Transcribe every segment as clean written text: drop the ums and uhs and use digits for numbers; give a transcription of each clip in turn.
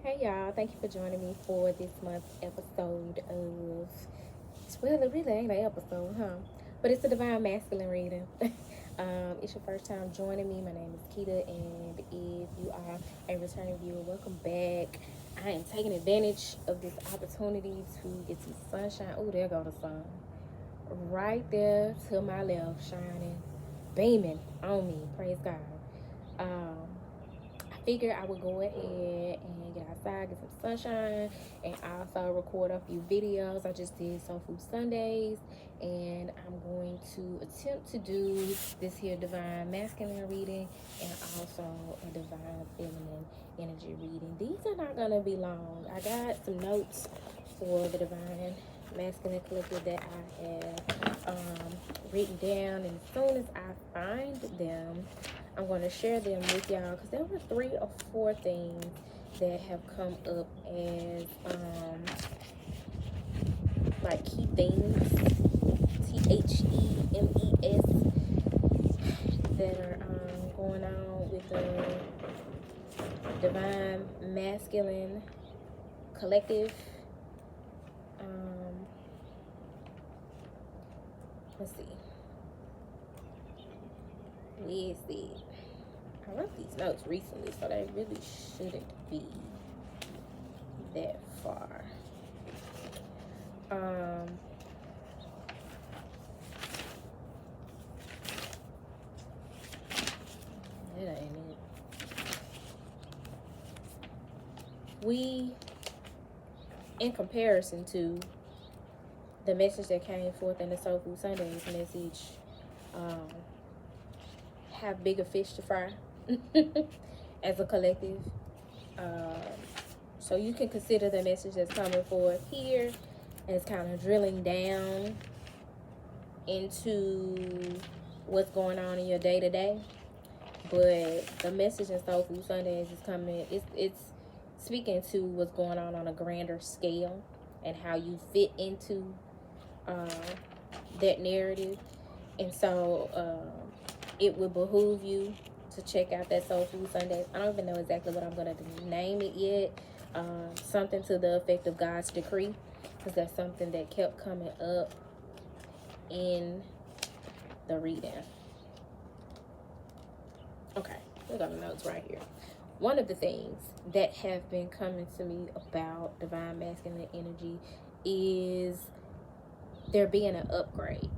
Hey y'all, thank you for joining me for this month's episode of, well, it really ain't an episode, huh? But it's a Divine Masculine reading. It's your first time joining me. My name is Keita, and if you are a returning viewer, welcome back. I am taking advantage of this opportunity to get some sunshine. Oh, there go the sun. Right there to my left, shining, beaming on me. Praise God. I figured I would go ahead and get outside, get some sunshine, and also record a few videos. I just did Soul Food Sundays, and I'm going to attempt to do this here Divine Masculine reading and also a Divine Feminine Energy reading. These are not going to be long. I got some notes for the Divine Masculine Collective that I have written down, and as soon as I find them, I'm going to share them with y'all, because there were 3 or 4 things that have come up as like key themes, THEMES, that are going on with the Divine Masculine Collective. Let's see. I wrote these notes recently, so they really shouldn't be that far. That ain't it. We, in comparison to the message that came forth in the Soul Food Sundays message, have bigger fish to fry as a collective. So you can consider the message that's coming forth here as kind of drilling down into what's going on in your day-to-day. But the message in Soul Food Sundays is coming, it's speaking to what's going on a grander scale and how you fit into that narrative. And so it would behoove you to check out that Soul Food Sundays. I don't even know exactly what I'm going to name it yet. Something to the effect of God's decree, because that's something that kept coming up in the reading. Okay, we got the notes right here. One of the things that have been coming to me about Divine Masculine Energy is there being an upgrade.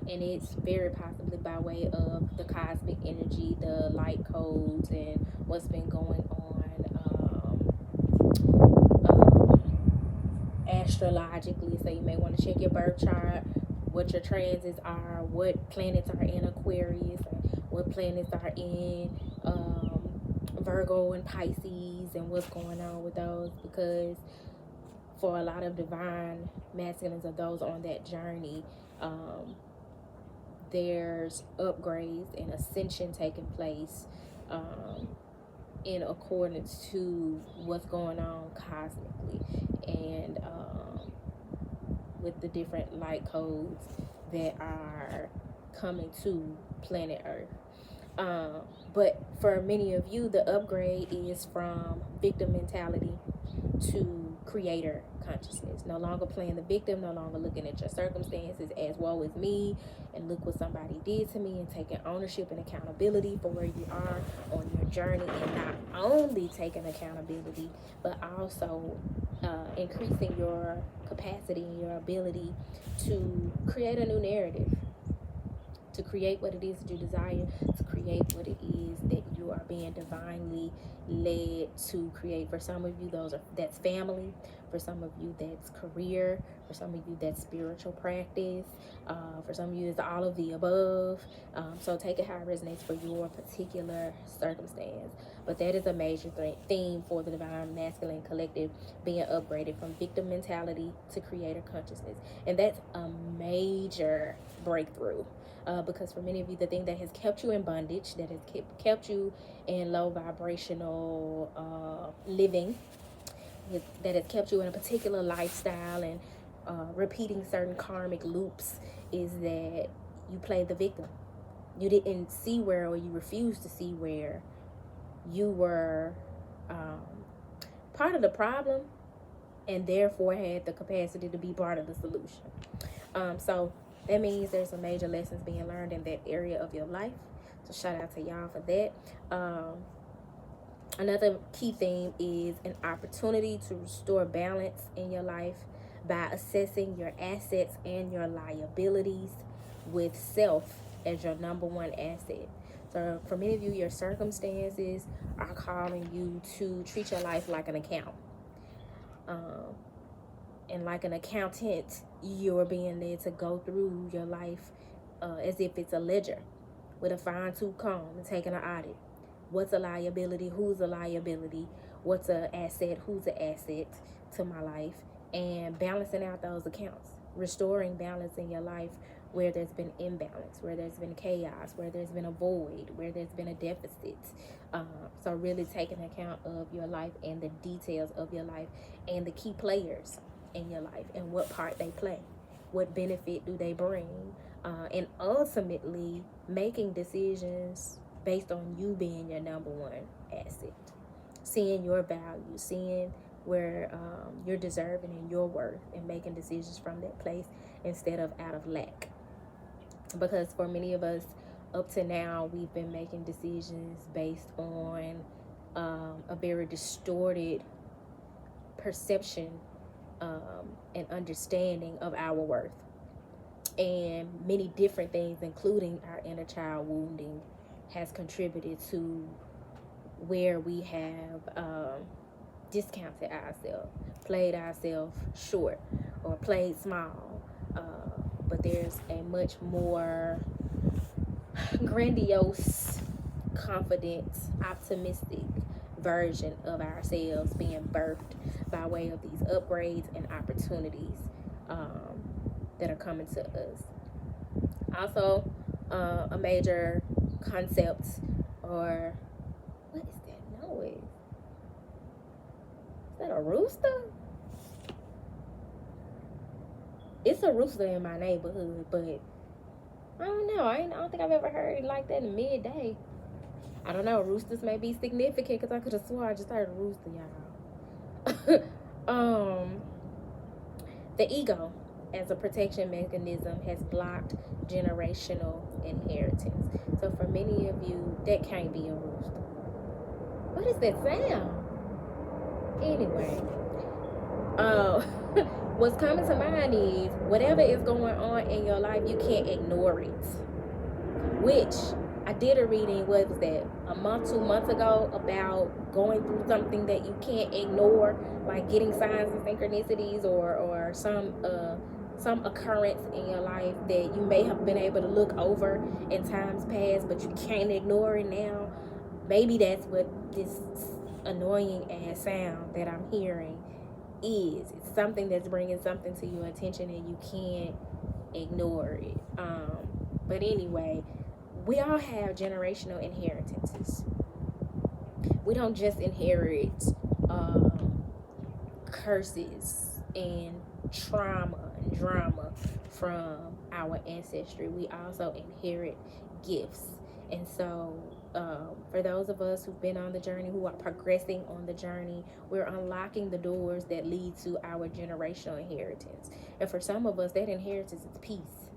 And it's very possibly by way of the cosmic energy, the light codes, and what's been going on astrologically. So you may want to check your birth chart, what your transits are, what planets are in Aquarius, and what planets are in Virgo and Pisces, and what's going on with those, because for a lot of divine masculines of those on that journey, there's upgrades and ascension taking place in accordance to what's going on cosmically, and with the different light codes that are coming to planet Earth. But for many of you, the upgrade is from victim mentality to creator consciousness. No longer playing the victim, no longer looking at your circumstances as woe is me, and look what somebody did to me, and taking ownership and accountability for where you are on your journey, and not only taking accountability, but also increasing your capacity and your ability to create a new narrative, to create what it is that you desire, to create what it is that you are being divinely led to create. For some of you, that's family. For some of you, that's career. For some of you, that's spiritual practice. For some of you, it's all of the above. So take it how it resonates for your particular circumstance. But that is a major theme for the Divine Masculine Collective, being upgraded from victim mentality to creator consciousness. And that's a major breakthrough. Because for many of you, the thing that has kept you in bondage, that has kept you in low vibrational living, that has kept you in a particular lifestyle and repeating certain karmic loops, is that you played the victim. You didn't see where, or you refused to see where you were part of the problem and therefore had the capacity to be part of the solution. So that means there's some major lessons being learned in that area of your life. So shout out to y'all for that. Another key theme is an opportunity to restore balance in your life by assessing your assets and your liabilities with self as your number one asset. So for many of you, your circumstances are calling you to treat your life like an account. And like an accountant, you're being led to go through your life as if it's a ledger with a fine-tooth comb and taking an audit. What's a liability? Who's a liability? What's an asset? Who's an asset to my life? And balancing out those accounts. Restoring balance in your life where there's been imbalance, where there's been chaos, where there's been a void, where there's been a deficit. So really taking account of your life and the details of your life and the key players in your life and what part they play. What benefit do they bring? And ultimately making decisions based on you being your number one asset. Seeing your value, seeing where you're deserving and your worth, and making decisions from that place instead of out of lack. Because for many of us, up to now, we've been making decisions based on a very distorted perception and understanding of our worth. And many different things, including our inner child wounding, has contributed to where we have discounted ourselves, played ourselves short, or played small. But there's a much more grandiose, confident, optimistic version of ourselves being birthed by way of these upgrades and opportunities that are coming to us. Also, a major concept, or what is that noise? Is that a rooster? It's a rooster in my neighborhood, but I don't know. I don't think I've ever heard it like that in midday. I don't know. Roosters may be significant because I could have swore I just heard a rooster, y'all. The ego, as a protection mechanism, has blocked generational inheritance. So for many of you, that can't be a rooster. What is that sound? Anyway, what's coming to mind is whatever is going on in your life, you can't ignore it. Which I did a reading, what was that, a month, 2 months ago, about going through something that you can't ignore, like getting signs and synchronicities or some occurrence in your life that you may have been able to look over in times past, but you can't ignore it now. Maybe that's what this annoying ass sound that I'm hearing is. It's something that's bringing something to your attention and you can't ignore it. But anyway, we all have generational inheritances. We don't just inherit curses and trauma and drama from our ancestry. We also inherit gifts. And so for those of us who've been on the journey, who are progressing on the journey, we're unlocking the doors that lead to our generational inheritance. And for some of us, that inheritance is peace.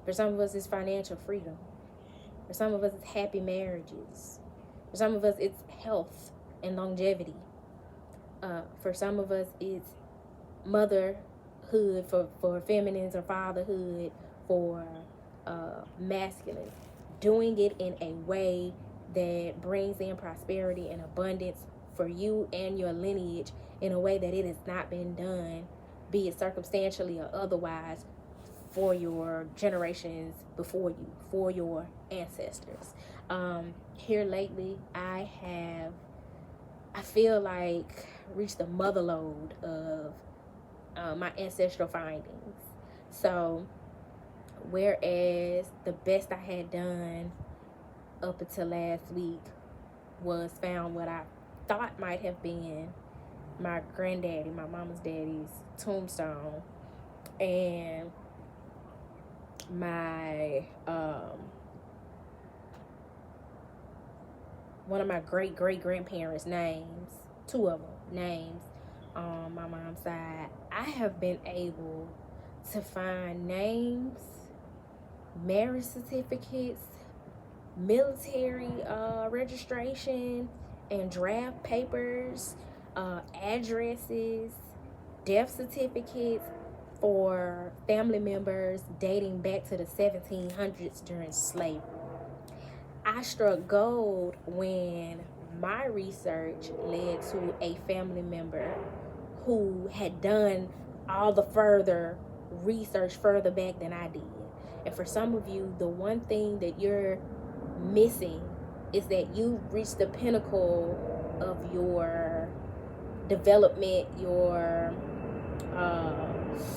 For some of us, it's financial freedom. For some of us, it's happy marriages. For some of us, it's health and longevity. For some of us, it's motherhood for feminines, or fatherhood for masculines. Doing it in a way that brings in prosperity and abundance for you and your lineage in a way that it has not been done, be it circumstantially or otherwise, for your generations before you, for your ancestors. Here lately, I feel like reached the mother load of my ancestral findings. So whereas the best I had done up until last week was found what I thought might have been my granddaddy, my mama's daddy's tombstone, and my one of my great grandparents' names two of them names on my mom's side. I have been able to find names, marriage certificates, military registration and draft papers, addresses, death certificates for family members dating back to the 1700s during slavery. I struck gold when my research led to a family member who had done all the further research further back than I did. And for some of you, the one thing that you're missing is that you've reached the pinnacle of your development, your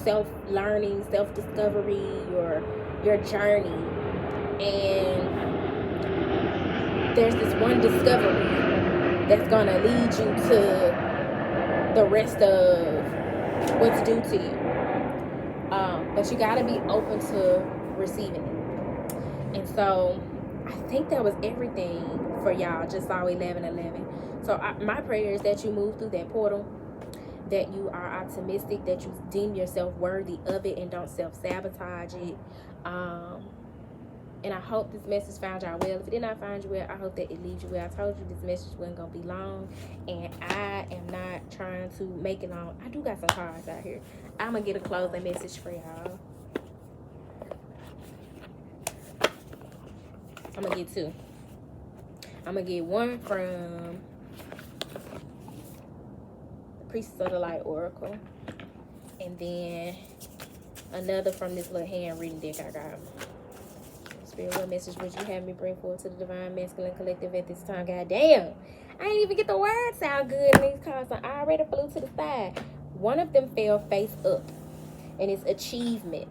self-learning, self-discovery, your journey. And there's this one discovery that's going to lead you to the rest of what's due to you. But you got to be open to receiving it. And so I think that was everything for y'all. Just saw 11:11. So my prayer is that you move through that portal, that you are optimistic, that you deem yourself worthy of it and don't self-sabotage it. And I hope this message found y'all well. If it did not find you well, I hope that it leaves you well. I told you this message wasn't going to be long, and I am not trying to make it long. I do got some cards out here. I'm going to get a closing message for y'all. I'm going to get two. I'm going to get one from the Priestess of the Light Oracle, and then another from this little hand reading deck I got. Spirit, what message would you have me bring forward to the Divine Masculine Collective at this time? God damn, I ain't even get the words sound good in these cards. I already flew to the side. One of them fell face up, and it's achievement,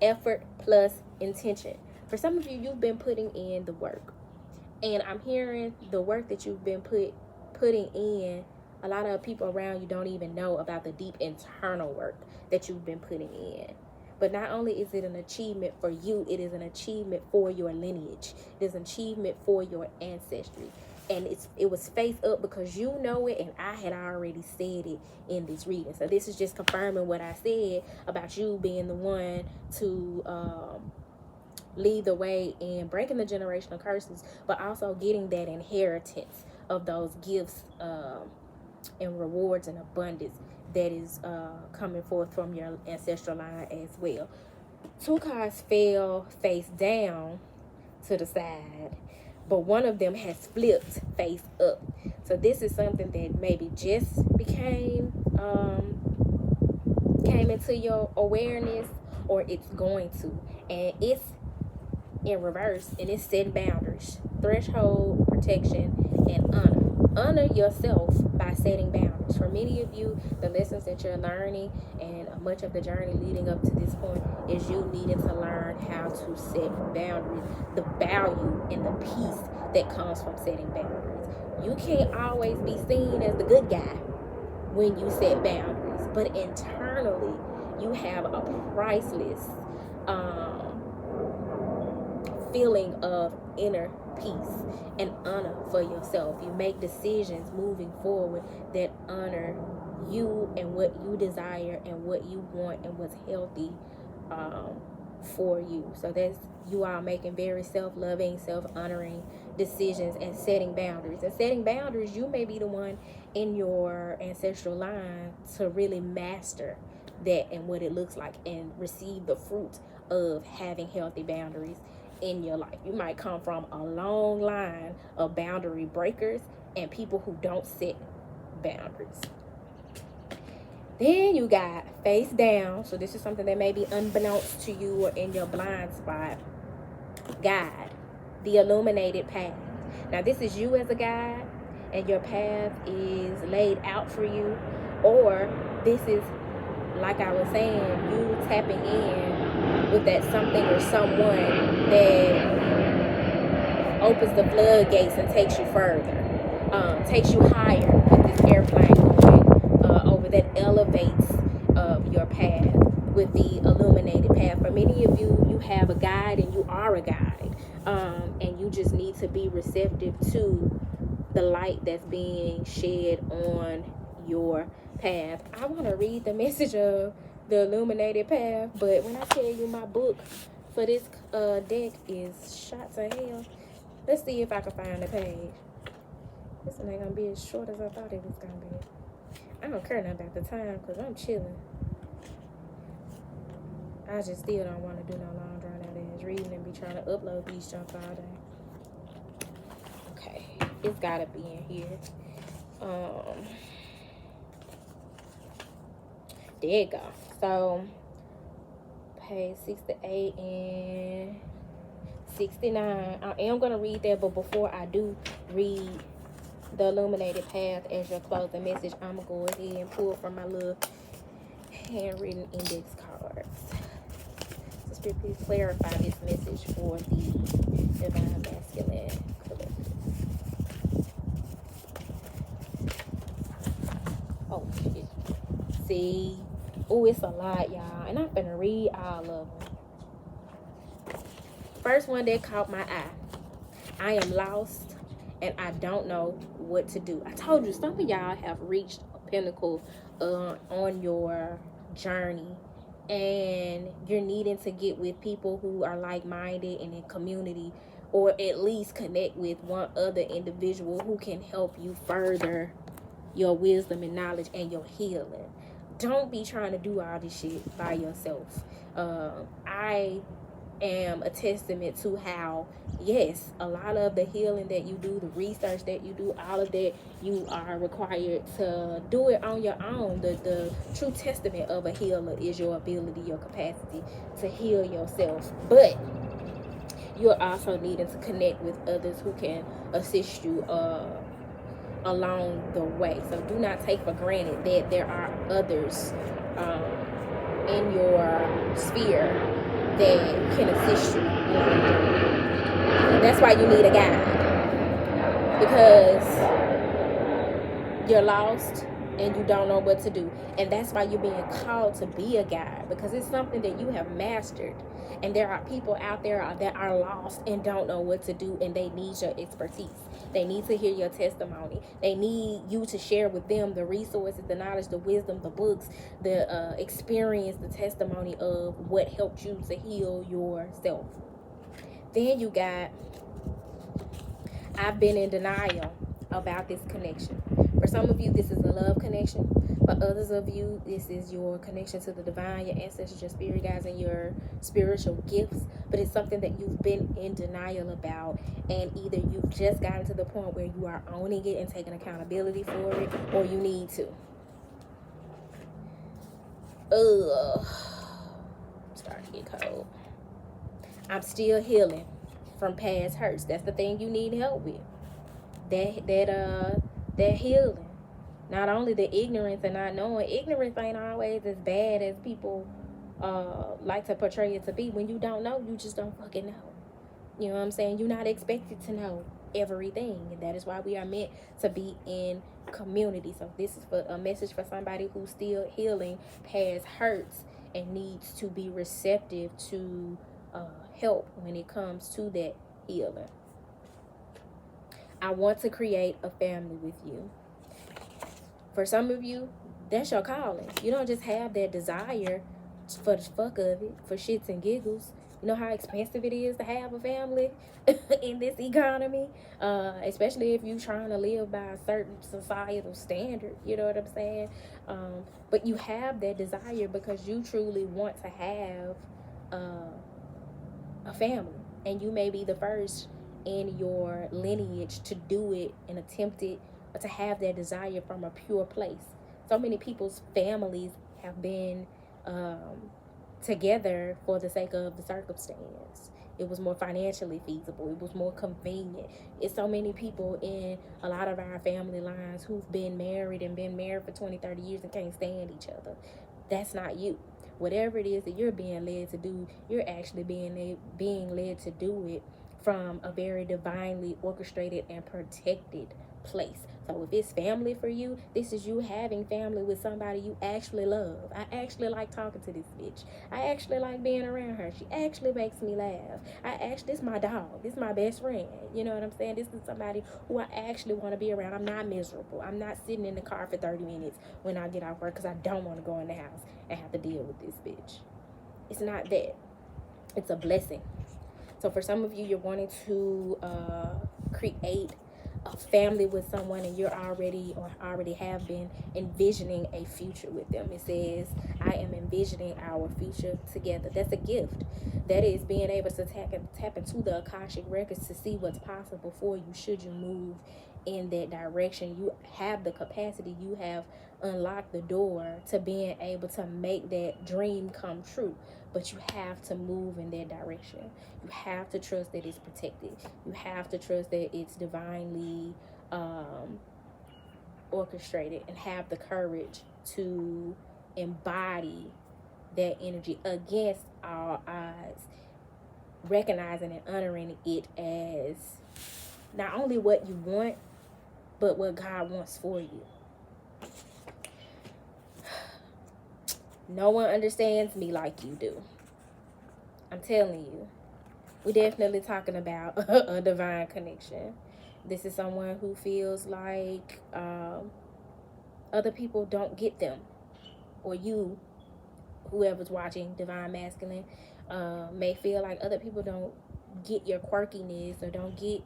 effort plus intention. For some of you, you've been putting in the work, and I'm hearing the work that you've been putting in. A lot of people around you don't even know about the deep internal work that you've been putting in. But not only is it an achievement for you, it is an achievement for your lineage. It is an achievement for your ancestry. And it was face up because you know it, and I had already said it in this reading. So this is just confirming what I said about you being the one to lead the way in breaking the generational curses, but also getting that inheritance of those gifts and rewards and abundance that is coming forth from your ancestral line as well. Two cards fell face down to the side, but one of them has flipped face up. So this is something that maybe just came into your awareness, or it's going to, and it's in reverse, and it's setting boundaries, threshold, protection, and honor. Honor yourself by setting boundaries. For many of you, the lessons that you're learning and much of the journey leading up to this point is you needing to learn how to set boundaries, the value and the peace that comes from setting boundaries. You can't always be seen as the good guy when you set boundaries, but internally you have a priceless feeling of inner peace and honor for yourself. You make decisions moving forward that honor you and what you desire and what you want and what's healthy for you. So that's you are making very self-loving, self-honoring decisions and setting boundaries. And setting boundaries, you may be the one in your ancestral line to really master that and what it looks like and receive the fruit of having healthy boundaries in your life. You might come from a long line of boundary breakers and people who don't set boundaries. Then you got face down. So this is something that may be unbeknownst to you or in your blind spot. Guide, the illuminated path. Now this is you as a guide, and your path is laid out for you, or this is, like I was saying, you tapping in with that something or someone that opens the floodgates and takes you further, takes you higher with this airplane going over, that elevates your path with the illuminated path. For many of you, you have a guide and you are a guide, and you just need to be receptive to the light that's being shed on your path. I want to read the message of the illuminated path, but when I tell you my book for this deck is shot to hell, let's see if I can find the page. This one ain't gonna be as short as I thought it was gonna be. I don't care nothing about the time because I'm chilling. I just still don't want to do no long drawn out ass reading and be trying to upload these jumps all day. Okay, it's gotta be in here. There you go. So page 68 and 69. I am gonna read that, but before I do read the illuminated path as your closing message, I'm gonna go ahead and pull from my little handwritten index cards. So Spirit, please clarify this message for the Divine Masculine Collective. Oh shit. See? Oh, it's a lot, y'all. And I'm finna read all of them. First one that caught my eye. I am lost and I don't know what to do. I told you, some of y'all have reached a pinnacle on your journey, and you're needing to get with people who are like-minded and in community, or at least connect with one other individual who can help you further your wisdom and knowledge and your healing. Don't be trying to do all this shit by yourself. I am a testament to how, yes, a lot of the healing that you do, the research that you do, all of that, you are required to do it on your own. The true testament of a healer is your ability, your capacity to heal yourself. But you're also needing to connect with others who can assist you along the way. So do not take for granted that there are others in your sphere that can assist you. That's why you need a guide, because you're lost and you don't know what to do. And that's why you're being called to be a guide, because it's something that you have mastered. And there are people out there that are lost and don't know what to do, and they need your expertise. They need to hear your testimony. They need you to share with them the resources, the knowledge, the wisdom, the books, the experience, the testimony of what helped you to heal yourself. Then you got, I've been in denial about this connection. For some of you, this is a love connection. For others of you, this is your connection to the divine, your ancestors, your spirit guides, and your spiritual gifts. But it's something that you've been in denial about, and either you've just gotten to the point where you are owning it and taking accountability for it, or you need to. I'm starting to get cold. I'm still healing from past hurts. That's the thing you need help with. That healing. Not only the ignorance and not knowing. Ignorance ain't always as bad as people like to portray it to be. When you don't know, you just don't fucking know. You know what I'm saying? You're not expected to know everything, and that is why we are meant to be in community. So this is for a message for somebody who's still healing past hurts and needs to be receptive to help when it comes to that healing. I want to create a family with you. For some of you, that's your calling. You don't just have that desire for the fuck of it, for shits and giggles. You know how expensive it is to have a family in this economy, especially if you're trying to live by a certain societal standard. You know what I'm saying? But you have that desire because you truly want to have a family, and you may be the first in your lineage to do it and attempt it, or to have that desire from a pure place. So many people's families have been together for the sake of the circumstance. It was more financially feasible. It was more convenient. It's so many people in a lot of our family lines who've been married for 20, 30 years and can't stand each other. That's not you. Whatever it is that you're being led to do, you're actually being led to do it from a very divinely orchestrated and protected place. So if it's family for you, this is you having family with somebody you actually love. I actually like talking to this bitch. I actually like being around her. She actually makes me laugh. This is my dog. This is my best friend. You know what I'm saying? This is somebody who I actually want to be around. I'm not miserable. I'm not sitting in the car for 30 minutes when I get off work because I don't want to go in the house and have to deal with this bitch. It's not that. It's a blessing. So for some of you, you're wanting to create a family with someone, and you're already or already have been envisioning a future with them. It says, I am envisioning our future together. That's a gift. That is being able to tap into the Akashic records to see what's possible for you should you move in that direction. You have the capacity, you have unlocked the door to being able to make that dream come true. But you have to move in that direction. You have to trust that it's protected. You have to trust that it's divinely orchestrated, and have the courage to embody that energy against all odds, recognizing and honoring it as not only what you want, but what God wants for you. No one understands me like you do. I'm telling you. We're definitely talking about a divine connection. This is someone who feels like other people don't get them. Or you, whoever's watching Divine Masculine, may feel like other people don't get your quirkiness, or don't get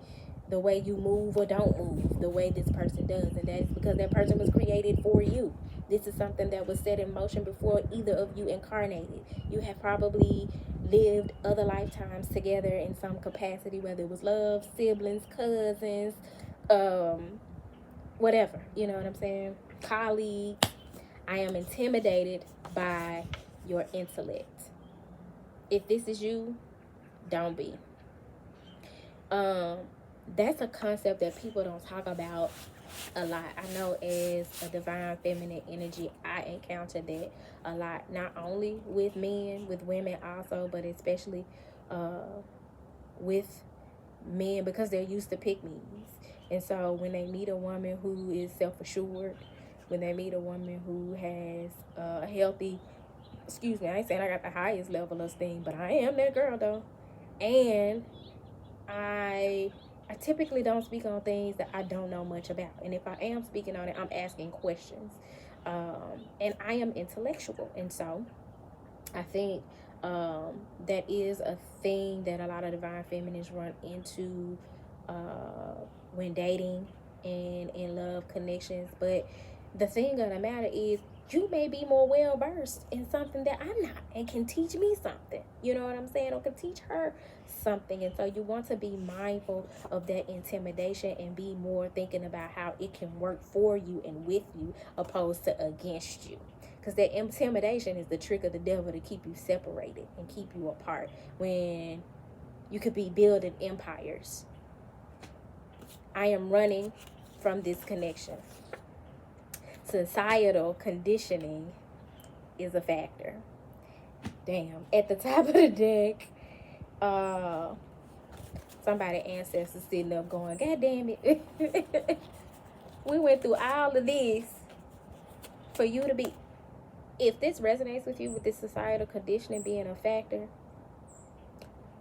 the way you move or don't move the way this person does. And that is because that person was created for you. This is something that was set in motion before either of you incarnated. You have probably lived other lifetimes together in some capacity, whether it was love, siblings, cousins, whatever. You know what I'm saying? Colleagues. I am intimidated by your intellect. If this is you, don't be. That's a concept that people don't talk about a lot. I know as a divine feminine energy, I encounter that a lot, not only with men, with women also, but especially with men, because they're used to pick-me's. And so when they meet a woman who is self-assured, when they meet a woman who has a healthy, I ain't saying I got the highest level of esteem, but I am that girl though. And I typically don't speak on things that I don't know much about. And if I am speaking on it, I'm asking questions. And I am intellectual. And so I think that is a thing that a lot of divine feminines run into when dating and in love connections. But the thing of the matter is, you may be more well versed in something that I'm not, and can teach me something. You know what I'm saying? Or can teach her something. And so you want to be mindful of that intimidation and be more thinking about how it can work for you and with you opposed to against you. Because that intimidation is the trick of the devil to keep you separated and keep you apart when you could be building empires. I am running from this connection. Societal conditioning is a factor. Damn. At the top of the deck, somebody ancestor sitting up going, God damn it. We went through all of this for you to be. If this resonates with you, with this societal conditioning being a factor,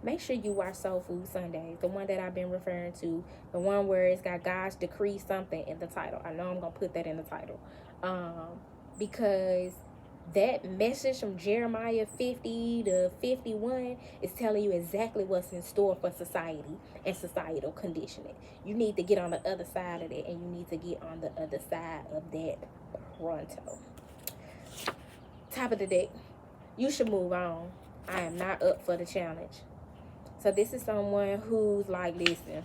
make sure you watch Soul Food Sundays, the one that I've been referring to, the one where it's got God's decree something in the title. I know I'm going to put that in the title. Because that message from Jeremiah 50 to 51 is telling you exactly what's in store for society and societal conditioning. You need to get on the other side of it, and you need to get on the other side of that pronto. Top of the deck. You should move on. I am not up for the challenge. So this is someone who's like, listen,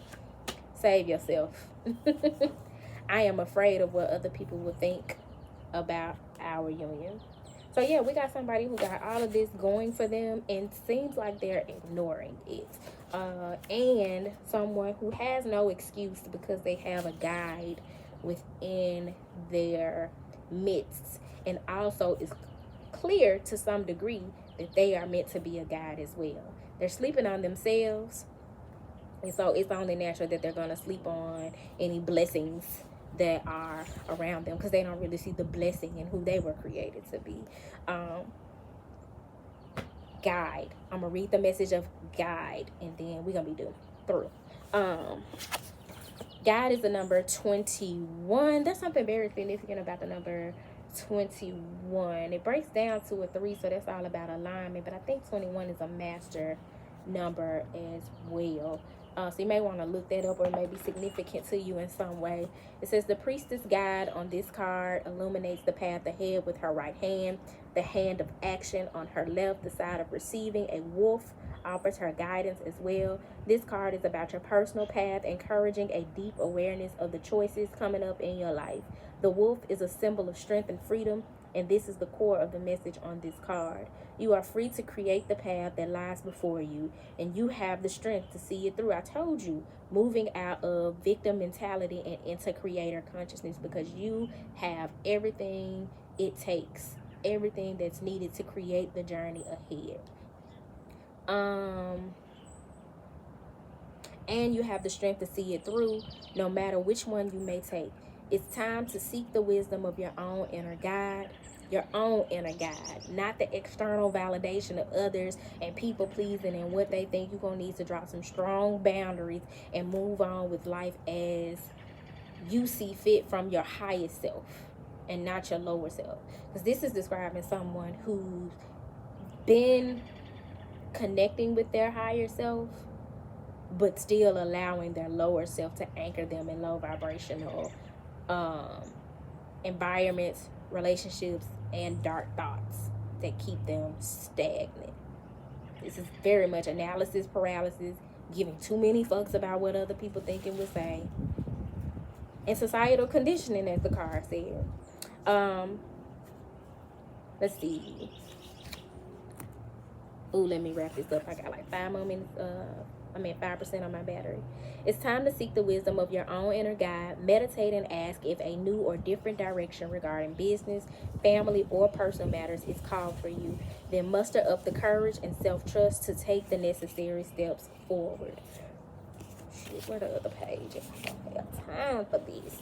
save yourself. I am afraid of what other people will think about our union. So yeah, we got somebody who got all of this going for them and seems like they're ignoring it. And someone who has no excuse because they have a guide within their midst, and also is clear to some degree that they are meant to be a guide as well. They're sleeping on themselves, and so it's only natural that they're going to sleep on any blessings that are around them, because they don't really see the blessing in who they were created to be. Guide. I'm gonna read the message of guide, and then we're gonna be through. Guide is the number 21. There's something very significant about the number 21. It breaks down to a 3, so that's all about alignment, but I think 21 is a master number as well. So you may want to look that up, or it may be significant to you in some way. It says the priestess guide on this card illuminates the path ahead with her right hand, the hand of action on her left, the side of receiving. A wolf offers her guidance as well. This card is about your personal path, encouraging a deep awareness of the choices coming up in your life. The wolf is a symbol of strength and freedom, and this is the core of the message on this card. You are free to create the path that lies before you, and you have the strength to see it through. I told you, moving out of victim mentality and into creator consciousness, because you have everything it takes, everything that's needed to create the journey ahead. And you have the strength to see it through, no matter which one you may take. It's time to seek the wisdom of your own inner guide. Your own inner guide, not the external validation of others and people pleasing and what they think. You're going to need to draw some strong boundaries and move on with life as you see fit from your highest self and not your lower self. Because this is describing someone who's been connecting with their higher self, but still allowing their lower self to anchor them in low vibrational environments, relationships, and dark thoughts that keep them stagnant. This is very much analysis paralysis, giving too many fucks about what other people think and would say, and societal conditioning, as the card said. Let's see. Ooh, let me wrap this up. I got like 5 more minutes. 5% on my battery. It's time to seek the wisdom of your own inner guide. Meditate and ask if a new or different direction regarding business, family, or personal matters is called for you. Then muster up the courage and self-trust to take the necessary steps forward. Shit, where the other page? I don't have time for this.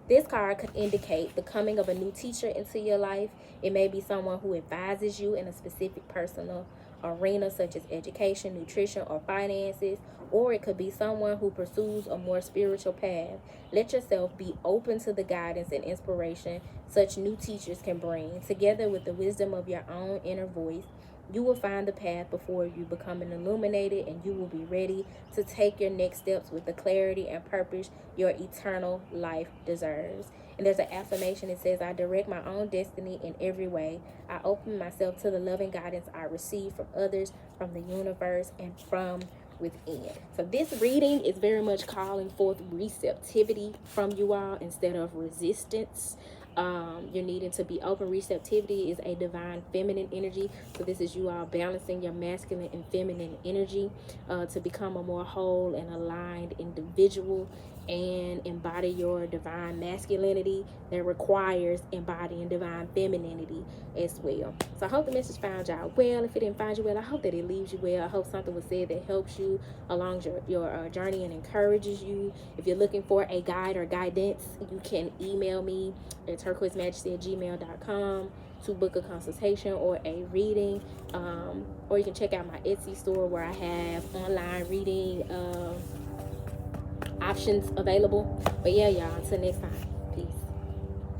This card could indicate the coming of a new teacher into your life. It may be someone who advises you in a specific personal arena, such as education, nutrition, or finances, or it could be someone who pursues a more spiritual path. Let yourself be open to the guidance and inspiration such new teachers can bring. Together with the wisdom of your own inner voice, you will find the path before you, becoming illuminated, and you will be ready to take your next steps with the clarity and purpose your eternal life deserves. And there's an affirmation that says, I direct my own destiny in every way. I open myself to the loving guidance I receive from others, from the universe, and from within. So this reading is very much calling forth receptivity from you all instead of resistance. You're needing to be open. Receptivity is a divine feminine energy. So this is you all balancing your masculine and feminine energy to become a more whole and aligned individual and embody your divine masculinity that requires embodying divine femininity as well. So I hope the message found y'all well. If it didn't find you well, I hope that it leaves you well. I hope something was said that helps you along your journey and encourages you. If you're looking for a guide or guidance, you can email me at turquoisemajesty@gmail.com to book a consultation or a reading, or you can check out my Etsy store where I have online reading options available. But yeah, y'all, until next time.